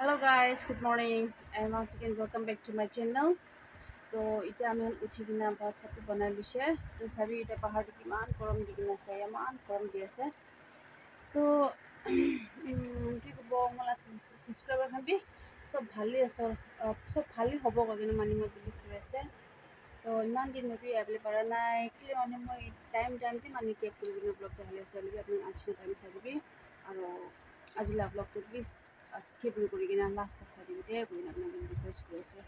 Hello guys, good morning and once again welcome back to my channel. तो इतना আমি উঠি কিনা ভাত চাপি বনাই লৈছে তো চাবি এতিয়া পাহাৰটো কিমান গৰম দি কিনা আছে ইমান গৰম দি আছে তো কি ক'ব মোৰ ছাবস্ক্ৰাইবাৰ খাবি চব ভালেই আছে চব ভালেই হ'ব কিন্তু মানে মই বিলিভ কৰি আছে তো ইমান দিন মই এভেইলেবল পৰা নাই কেলে মানে মই টাইমটো মানে কেপ কৰি কিনে ব্লগটো ভালে আছে বুলি আপুনি আছি কাৰণে চাই দিবি আৰু আজিলা ব্লগটো প্লিজ স্কিপ কৰি কিনে লাষ্ট তক চাই দিবি দে কৰি আপোনাক ৰিকুৱেষ্ট কৰি আছে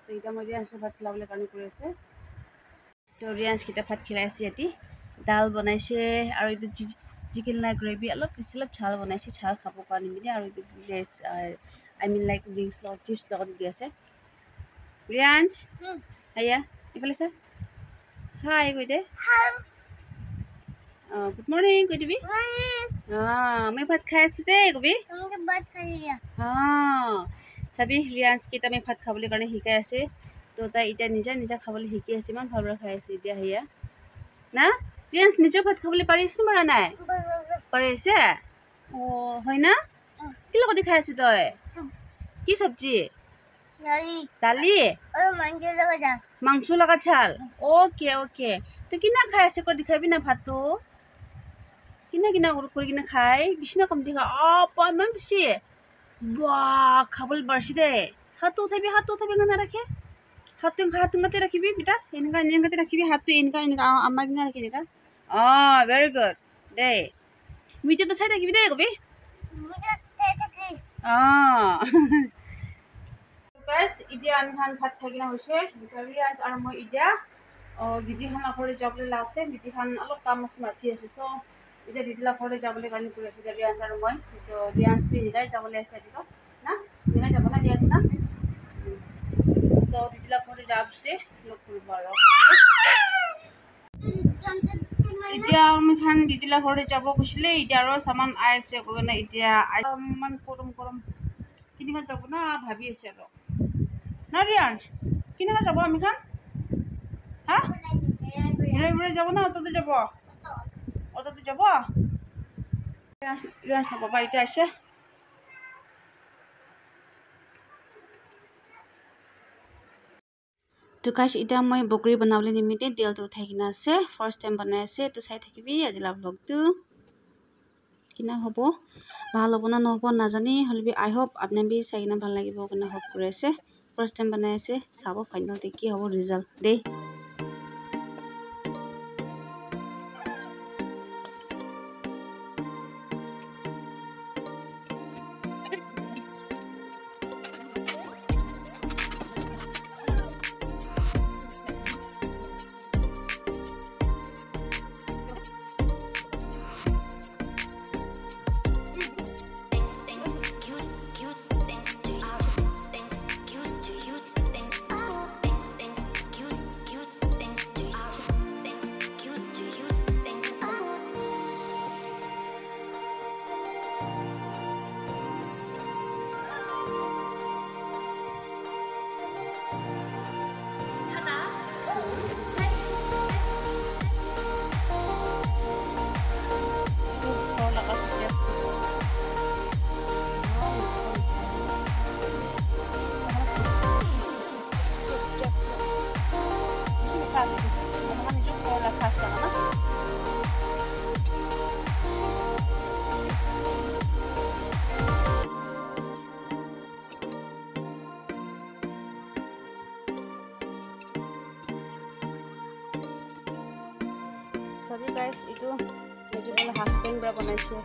তো এতিয়া মই ৰিয়াঞ্চ ভাত খিলাবলৈ কাৰণে কৰি আছে তো ৰিয়াঞ্চকেইটা ভাত খিলাই আছে ইয়াতে দাল বনাইছে আৰু এইটো চিকেন লাইক গ্ৰেভি অলপ ঝাল বনাইছে ঝাল খাব কাৰণে মানে আৰু এইটো আই মিন লাইক উইংছ লগত চিপছ লগত দি আছে ৰিয়াঞ্চ হাইয়া ইফালে চা হাই কৈ দে গুড মৰ্নিং কৈ দিবি মই ভাত খাই আছো দেই কবি চাবি ৰিয়াঞ্চকেইটা আমি ভাত খাবলৈ কাৰণে শিকাই আছে তো তাই এতিয়া নিজা খাবলৈ শিকি আছে ইমান ভালদৰে খাই আছে এতিয়া সেয়া না ৰিয়াঞ্চ নিজৰ ভাত খাবলৈ পাৰিছে পৰা নাই পাৰিছে হয় না কি লগত খাই আছে তই কি চব্জি দালি মাংস লগা চাল অ'কে তো কিনা খাই আছে কৈ দেখাবি না ভাতটো কিনা কৰি কিনে খাই বিছনা কমতি খা ইমান বেছি বাহ খাবলৈ পাৰছি দে হাতটো উঠাবি কেনে ৰাখে হাতটো গাতে ৰাখিবি বেটা এনেকাতে ৰাখিবি হাতটো এনেকা আমাৰ কিনা ৰাখি এনেকা ভেৰি গুড দে মিটাৰটো চাই থাকিবি দেই কবি এতিয়া আমি ভাত খাই কিনা হৈছে ৰিয়াঞ্চ আৰু মই এতিয়া দিদিখান ঘৰলৈ যাবলৈ আছে দিদিখান অলপ কাম আছে মাতি আছে চ' এতিয়া দিদিলা ঘৰলৈ যাবলৈ কাৰণে কৰি আছে ৰিয়াঞ্চ আৰু মই তো ৰিয়াঞ্চ নিদাই যাবলৈ আছে এতিয়া না নিদাই যাব না ৰিয়াঞ্চ না তো দিদিলা ঘৰলৈ যাব পিছে লগ কৰিব আৰু এতিয়া আমি খান দিদিলা ঘৰলৈ যাব গৈছিলে এতিয়া আৰু সামান আছে কাৰণে এতিয়া ইমান গৰম কিনিবা যাব না ভাবি আছে আৰু না ৰিয়াঞ্চ কিনেকা যাব আমি খান হা ঘূৰাই যাব না অটোতে যাব ৰিয়াঞ্চ বাবা এতিয়া আছে তো গাইছ এতিয়া মই বকৰি বনাবলৈ নিমিতে তেলটো উঠাই কিনে আছে ফাৰ্ষ্ট টাইম বনাই আছে তো চাই থাকিবি আজিলা ব্লগটো কিনা হ'ব ভাল হ'ব না নহ'ব নাজানি হ'লে আই হোপ আপোনাবি চাই কিনে ভাল লাগিব কাৰণে হোপ কৰি আছে ফাৰ্ষ্ট টাইম বনাই আছে চাব ফাইনেলতে কি হ'ব ৰিজাল্ট দেই Sorry guys, itu adalah husband berapa nasi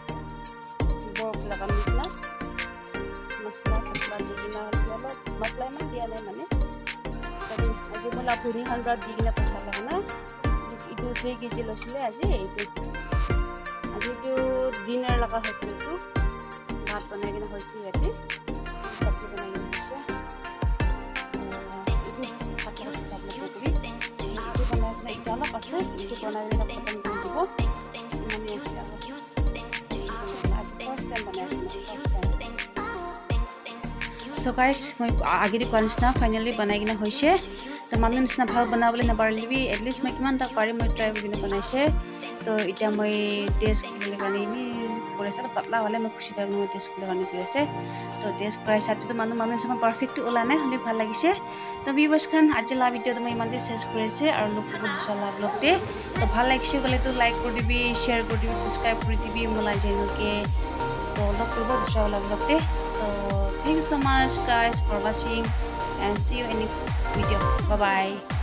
borok lakan nisna masla sakla digina halala matlay man dia na mane tadi aji mala puni 100 digina pasala na itu 3 kg losile aji itu dinner laka hoche tu bhat banai kina hoche yate sabji banai kina hoche itu khatla sabla pokri itu banai na ikala pasu itu banai na patam ko mani acha So guys, মই আগে দি কোৱা নিচিনা finally বনাই কিনে হৈছে তো মানুহ নিচিনা ভাল বনাবলৈ নাপাৰিলি at least মই কিমান তাক পাৰি মই ট্ৰাই কৰি কিনে বনাইছে তো এতিয়া মই টেষ্ট কৰিবলৈ কাৰণে কৰিছে আৰু পাতলা হ'লে মই খুচি পাই মই টেষ্ট কৰিলে কাৰণে কৰি আছে তো টেষ্ট কৰাৰ হিচাপটো মানুহ হিচাপে পাৰফেক্টটো ওলা নাই হ'লে ভাল লাগিছে তো ভিউৱাৰ্ছ খান আজি লা ভিডিঅ'টো মই ইমানতে চেছ কৰিছে আৰু লোক চলা ব্লগতে তো ভাল লাগিছে গ'লে তো লাইক কৰি দিবি শ্বেয়াৰ কৰি দিবি সাবস্ক্ৰাইব কৰি দিবি মোলা চেনেলকে তো লোক কৰিব দুচলা ব্লগতে so thank you so much guys for watching and see you in next video bye bye